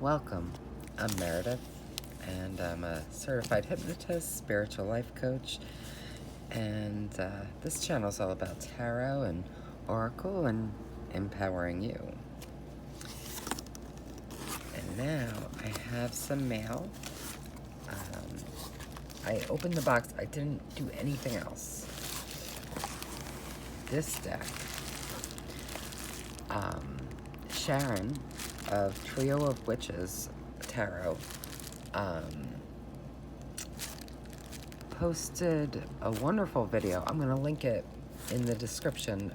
Welcome. I'm Meredith, and I'm a certified hypnotist, spiritual life coach, and this channel is all about tarot and oracle and empowering you. And now I have some mail. I opened the box. I didn't do anything else. This deck, Sharon of Trio.Of.Witches Tarot, posted a wonderful video. I'm going to link it in the description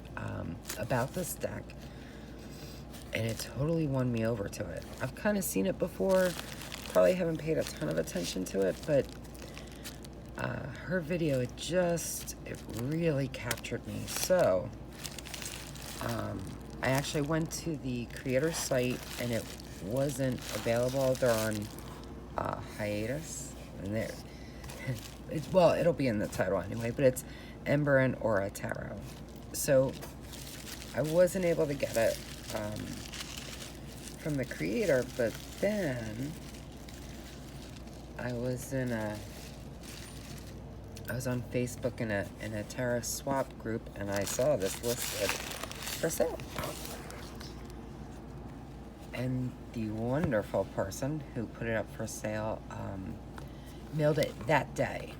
about this deck, and it totally won me over to it. I've kind of seen it before, probably haven't paid a ton of attention to it, but her video, it really captured me. So I actually went to the creator's site, and it wasn't available. They're on hiatus, and well, it'll be in the title anyway, but it's Ember and Aura Tarot. So I wasn't able to get it from the creator, but then I was on Facebook in a tarot swap group, and I saw this listed for sale. And the wonderful person who put it up for sale mailed it that day.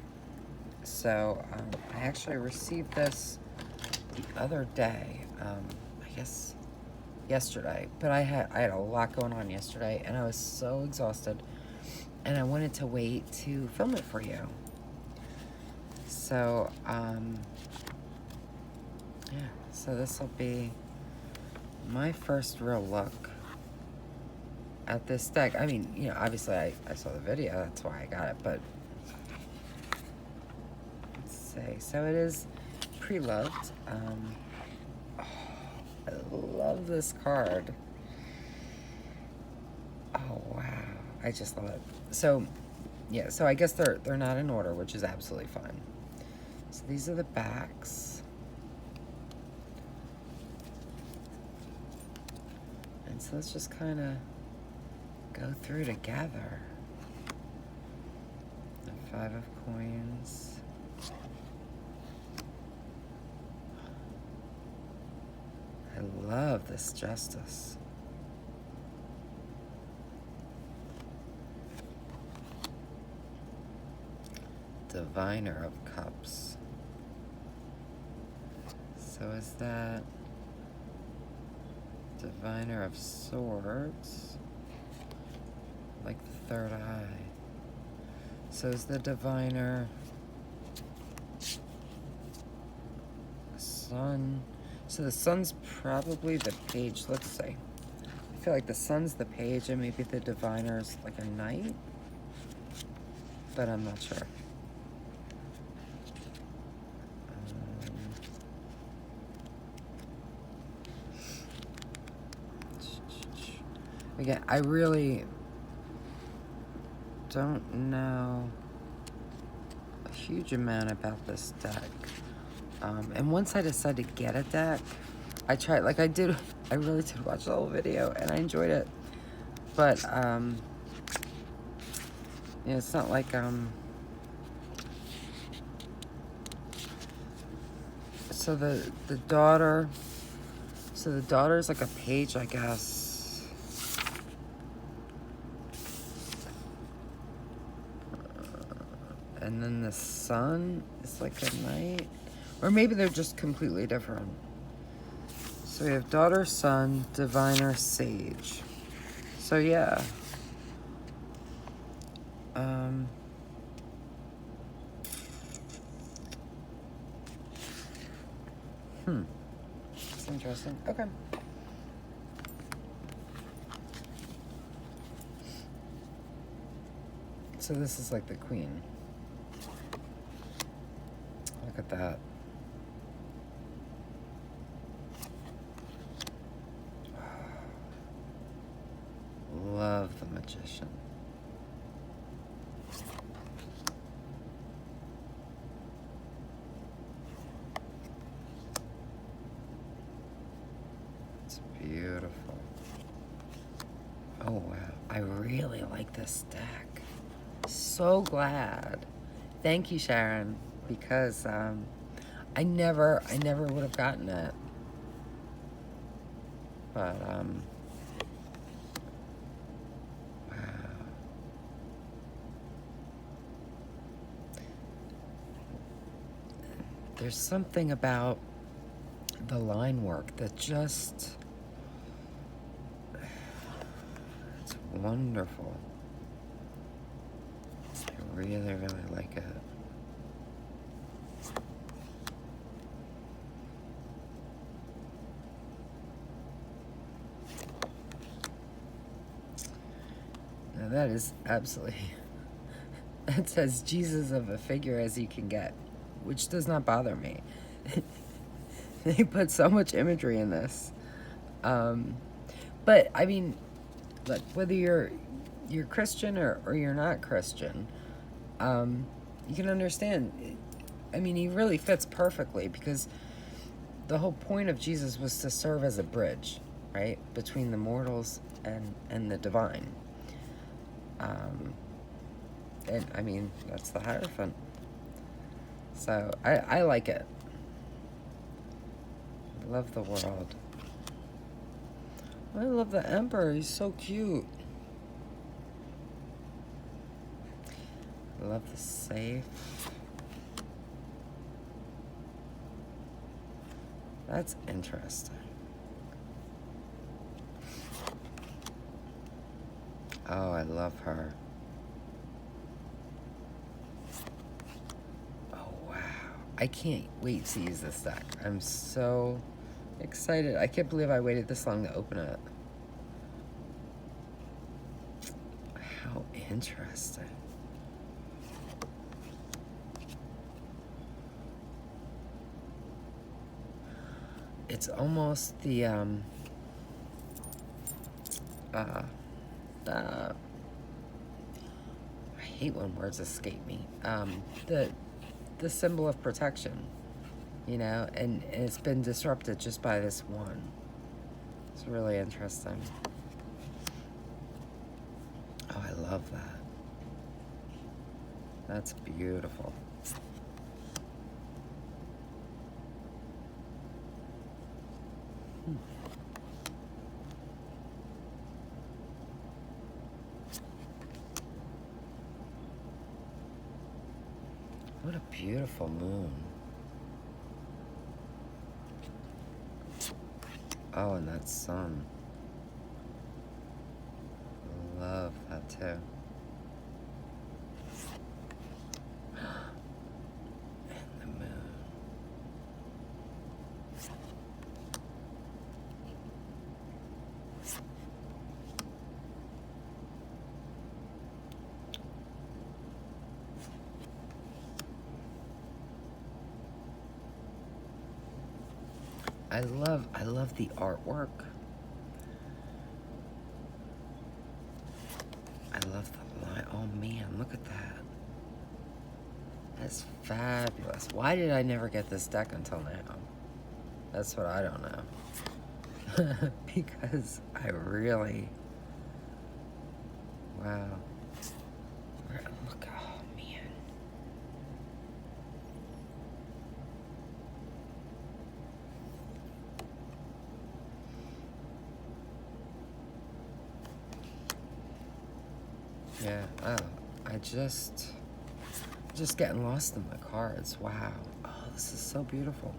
So I actually received this the other day, I guess yesterday, but I had a lot going on yesterday, and I was so exhausted, and I wanted to wait to film it for you. So yeah, so this will be my first real look at this deck. I mean, you know, obviously I saw the video, that's why I got it, but let's see. So it is pre-loved. Oh, I love this card. Oh wow, I just love it. So yeah, so I guess they're not in order, which is absolutely fine. So these are the backs. And so let's just kind of go through together. The 5 of Coins. I love this Justice. Diviner of Cups. So is that Diviner of Swords? Like the third eye. So is the Diviner Sun? So the Sun's probably the Page. Let's see. I feel like the Sun's the Page, and maybe the Diviner's like a Knight, but I'm not sure. Again, I really don't know a huge amount about this deck. And once I decided to get a deck, I tried, like I really did watch the whole video, and I enjoyed it. But, you know, it's not like, so the daughter, so the daughter's like a page, I guess. And then the Sun is like a Knight. Or maybe they're just completely different. So we have Daughter, Sun, Diviner, Sage. So yeah. That's interesting. Okay. So this is like the Queen. Look at that. Love the Magician. It's beautiful. Oh wow. I really like this deck. So glad. Thank you, Sharon, because I never would have gotten it. But wow. There's something about the line work that just, it's wonderful. I really, really like it. Now that is absolutely, that says Jesus of a figure as you can get, which does not bother me. They put so much imagery in this. But I mean, look, whether you're Christian or you're not Christian, you can understand. I mean, he really fits perfectly because the whole point of Jesus was to serve as a bridge, right, between the mortals and the divine. And I mean, that's the Hierophant. So I like it. I love the world. I love the Emperor. He's so cute. I love the safe. That's interesting. Oh, I love her. Oh, wow. I can't wait to use this deck. I'm so excited. I can't believe I waited this long to open it. How interesting. It's almost the I hate when words escape me. The symbol of protection, you know, and it's been disrupted just by this one. It's really interesting. Oh, I love that. That's beautiful. What a beautiful moon. Oh, and that sun. Love that too. And the moon. I love the artwork. I love the line. Oh man, look at that. That's fabulous. Why did I never get this deck until now? That's what I don't know. Because I really, wow. Look, oh man. Yeah, oh, I just getting lost in the cards. Wow. Oh, this is so beautiful.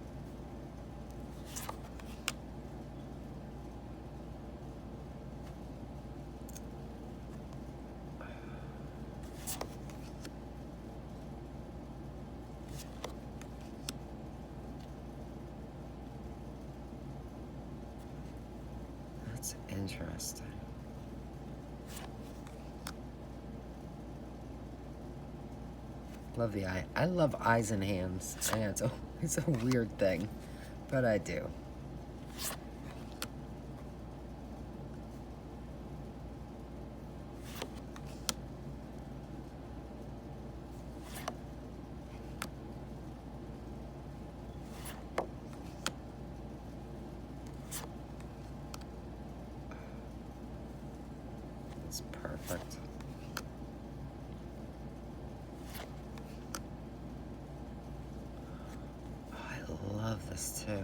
That's interesting. Love the eye. I love eyes and hands. I know it's a weird thing, but I do. It's perfect. Oh, I love this too.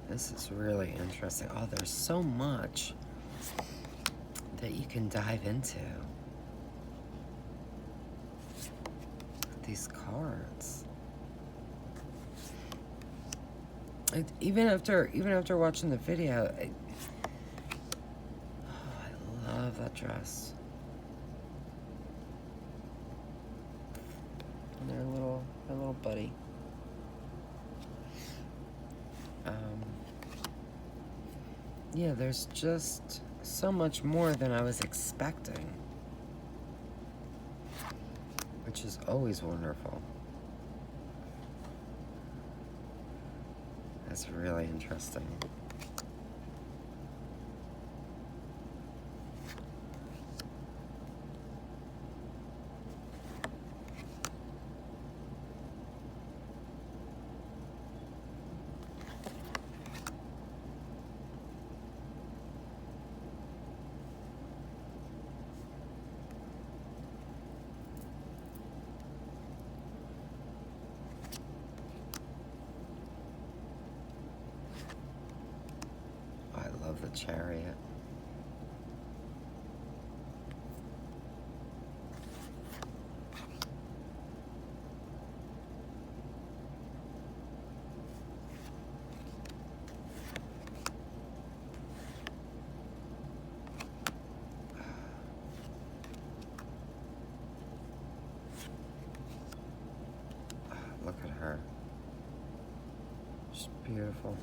This is really interesting. Oh, there's so much that you can dive into. These cards. Even after watching the video, I love that dress. And their little buddy. Yeah, there's just so much more than I was expecting, which is always wonderful. That's really interesting. I love the Chariot. Look at her. She's beautiful.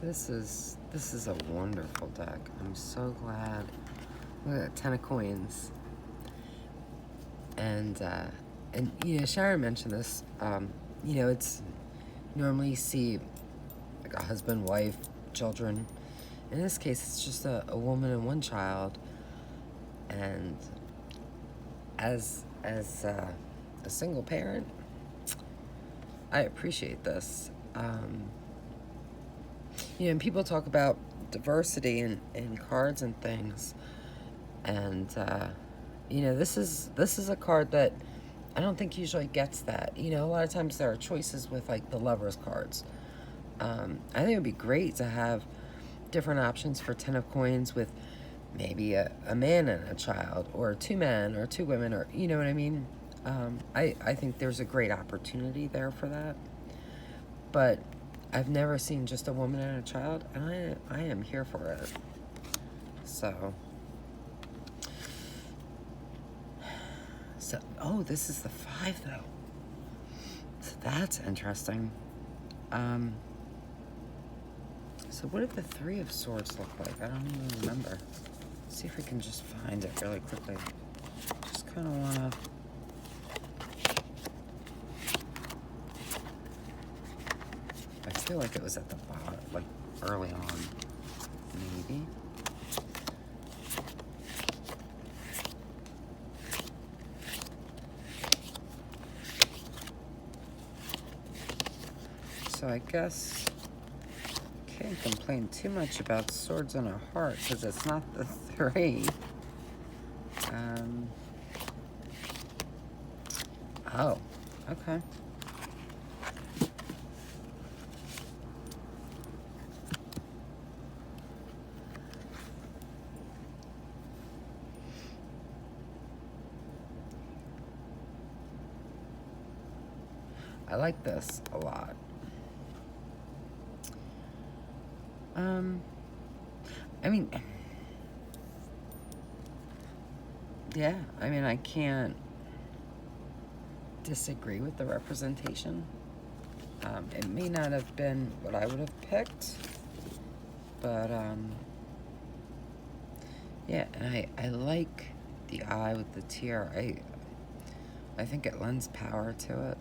This is a wonderful deck. I'm so glad. Look at that, 10 of coins. And you know, Sharon mentioned this. You know, it's normally you see like a husband, wife, children. In this case, it's just a woman and one child. And as a single parent, I appreciate this. You know, and people talk about diversity in cards and things, and you know, this is a card that I don't think usually gets that. You know, a lot of times there are choices with like the Lovers cards. I think it would be great to have different options for 10 of coins with maybe a man and a child, or 2 men or 2 women, or you know what I mean. I think there's a great opportunity there for that, but I've never seen just a woman and a child, and I am here for it. So, oh, this is the 5 though. So that's interesting. So what did the 3 of Swords look like? I don't even remember. Let's see if we can just find it really quickly. Just kind of want to... I feel like it was at the bottom, like early on, maybe. So I guess can't complain too much about Swords in a Heart because it's not the 3. Oh, okay. I like this a lot. I mean, yeah, I mean, I can't disagree with the representation. It may not have been what I would have picked, but, yeah, and I like the eye with the tear. I think it lends power to it.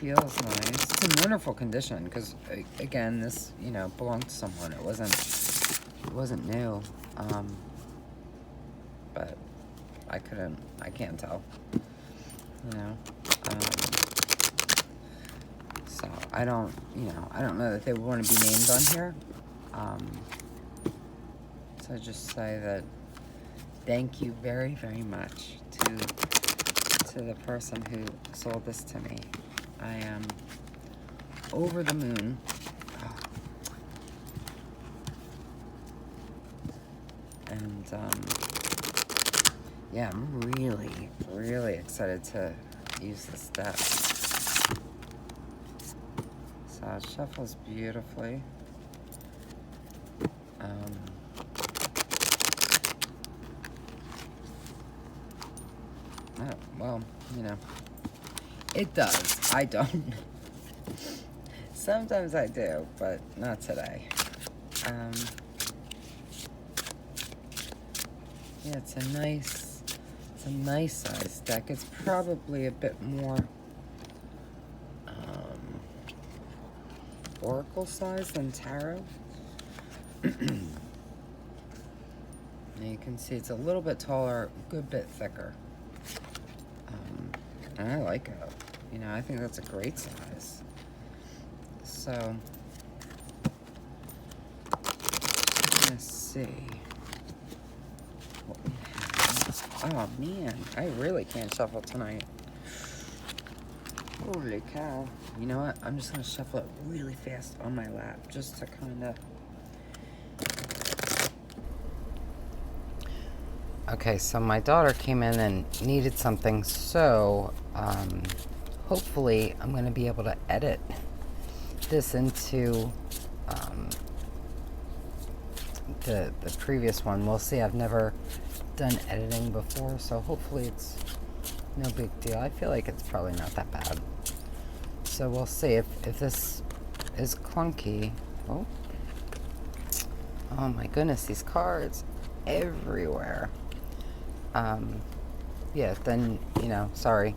feels nice. It's in wonderful condition because, again, this, you know, belonged to someone. It wasn't new. But I can't tell, you know. So I don't know that they would want to be named on here. So just say that thank you very, very much to the person who sold this to me. I am over the moon. And yeah, I'm really, really excited to use this deck. So it shuffles beautifully. Oh, well, you know, it does. I don't. Sometimes I do, but not today. Yeah, it's a nice size deck. It's probably a bit more oracle size than tarot. And you can see it's a little bit taller, a good bit thicker. And I like it. You know, I think that's a great size. So, let's see what we have. Oh man, I really can't shuffle tonight. Holy cow. You know what? I'm just going to shuffle it really fast on my lap just to kind of... Okay, so my daughter came in and needed something, so hopefully I'm going to be able to edit this into the previous one. We'll see. I've never done editing before, so hopefully it's no big deal. I feel like it's probably not that bad. So we'll see if this is clunky. Oh my goodness, these cards everywhere. Yeah, then, you know, sorry.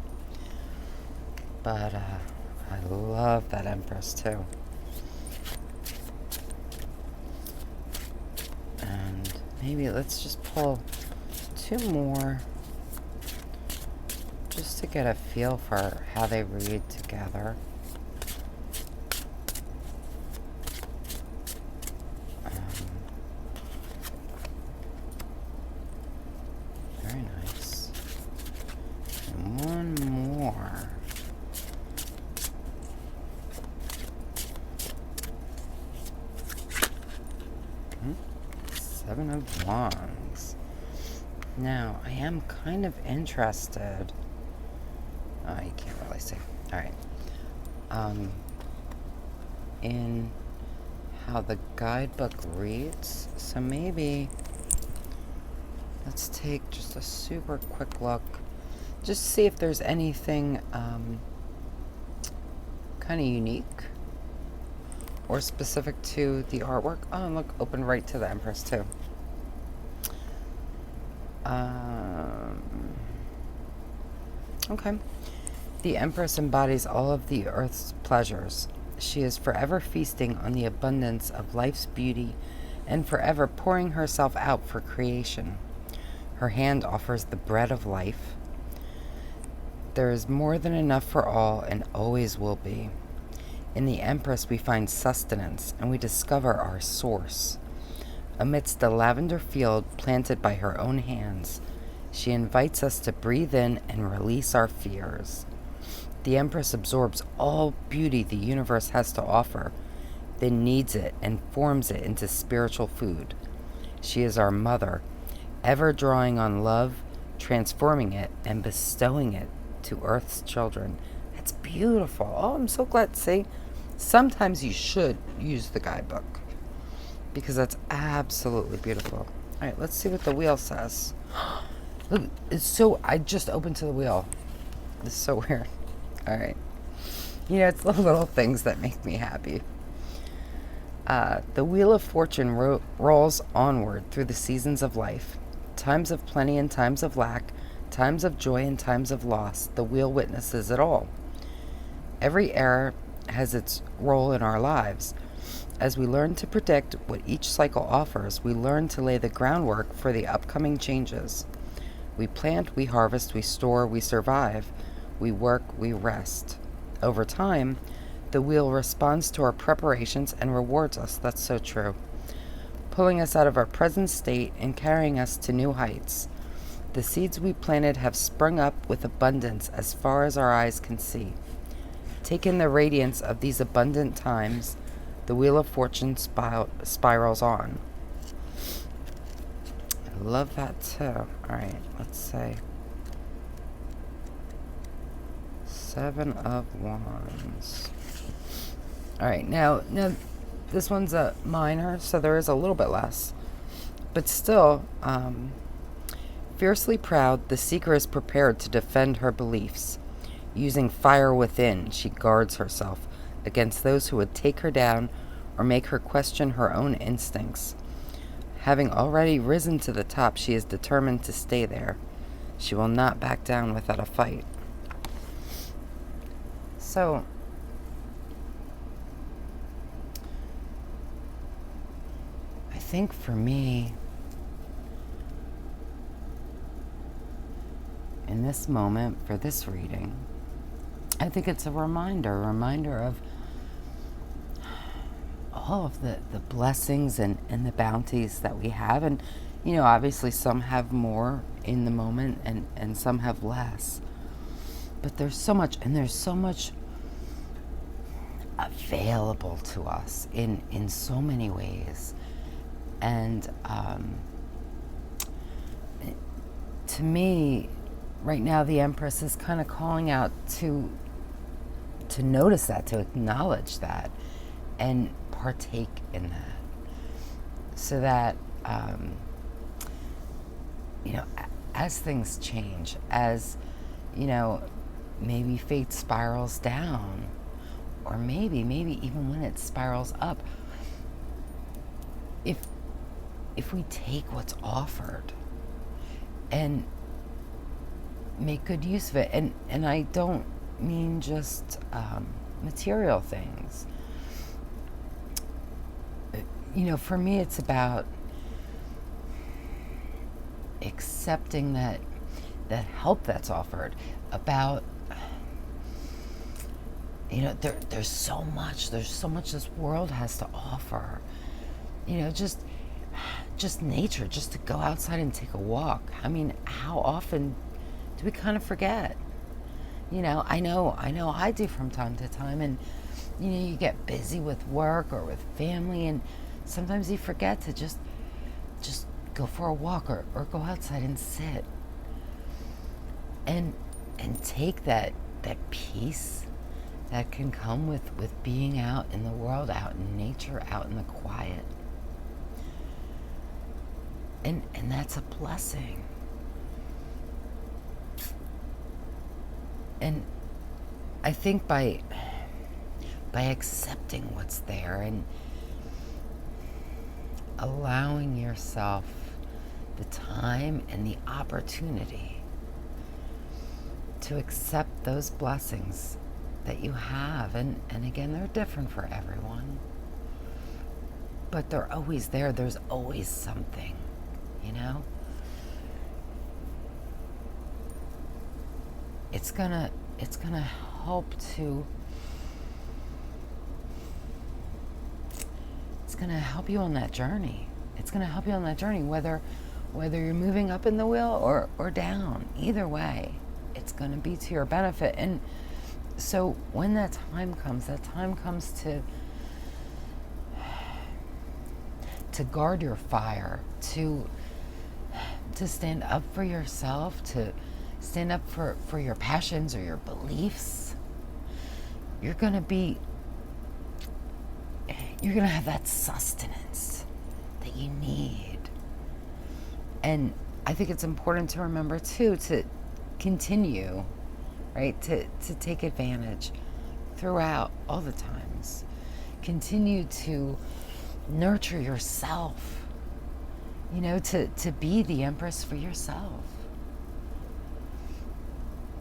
But, I love that Empress, too. And maybe let's just pull 2 more just to get a feel for how they read together. Very nice. And one more. Seven of Wands. Now, I am kind of interested. Oh, you can't really see. All right. In how the guidebook reads. So maybe let's take just a super quick look. Just see if there's anything kind of unique or specific to the artwork. Oh, and look, open right to the Empress too. Okay. The Empress embodies all of the earth's pleasures. She is forever feasting on the abundance of life's beauty and forever pouring herself out for creation. Her hand offers the bread of life. There is more than enough for all and always will be. In the Empress we find sustenance and we discover our source. Amidst the lavender field planted by her own hands, she invites us to breathe in and release our fears. The Empress absorbs all beauty the universe has to offer, then kneads it and forms it into spiritual food. She is our mother, ever drawing on love, transforming it, and bestowing it to Earth's children. That's beautiful. Oh, I'm so glad. See, sometimes you should use the guidebook because that's absolutely beautiful. All right, let's see what the wheel says. Look, it's so... I just opened to the wheel. It's so weird. All right. You know, it's the little things that make me happy. The Wheel of Fortune rolls onward through the seasons of life. Times of plenty and times of lack, times of joy and times of loss. The wheel witnesses it all. Every era has its role in our lives. As we learn to predict what each cycle offers, we learn to lay the groundwork for the upcoming changes. We plant, we harvest, we store, we survive. We work, we rest. Over time, the wheel responds to our preparations and rewards us. That's so true. Pulling us out of our present state and carrying us to new heights. The seeds we planted have sprung up with abundance as far as our eyes can see. Take in the radiance of these abundant times. The wheel of fortune spirals on. I love that too. All right, let's say 7 of Wands. All right, now this one's a minor, so there is a little bit less, but still, fiercely proud, the seeker is prepared to defend her beliefs. Using fire within, she guards herself against those who would take her down or make her question her own instincts. Having already risen to the top, she is determined to stay there. She will not back down without a fight. So, I think for me, in this moment, for this reading, I think it's a reminder of all of the blessings and the bounties that we have. And, obviously some have more in the moment and some have less. But there's so much, and there's so much available to us in so many ways. And to me, right now, the Empress is kind of calling out to notice that, to acknowledge that, and partake in that, so that as things change, as maybe fate spirals down, or maybe even when it spirals up, if we take what's offered and make good use of it, and I don't mean just material things. For me, it's about accepting that help that's offered. About there's so much this world has to offer. Just nature, just to go outside and take a walk. I mean, how often do we kind of forget? I know I do from time to time, and you get busy with work or with family, and sometimes you forget to just go for a walk or go outside and sit and take that peace that can come with being out in the world, out in nature, out in the quiet. And that's a blessing. And I think by accepting what's there and allowing yourself the time and the opportunity to accept those blessings that you have, and again, they're different for everyone, but they're always there. There's always something, It's gonna help to. It's gonna help you on that journey. It's gonna help you on that journey, whether you're moving up in the wheel or down. Either way, it's gonna be to your benefit. And so when that time comes to guard your fire, to stand up for yourself, to stand up for your passions or your beliefs. You're gonna have that sustenance that you need. And I think it's important to remember too, to continue, right, to take advantage throughout all the times. Continue to nurture yourself, to be the Empress for yourself.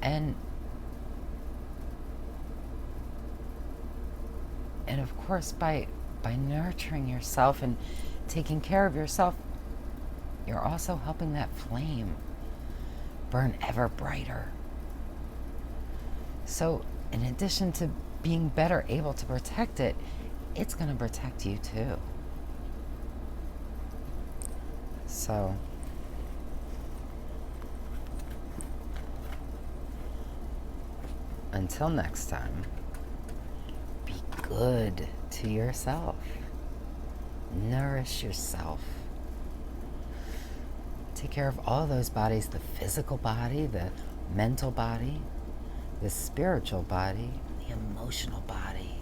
And And of course, by nurturing yourself and taking care of yourself, you're also helping that flame burn ever brighter. So in addition to being better able to protect it, it's going to protect you too. So until next time, be good to yourself. Nourish yourself. Take care of all those bodies, the physical body, the mental body, the spiritual body, the emotional body.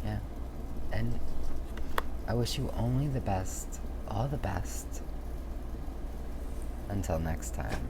Yeah. And I wish you only the best, all the best. Until next time.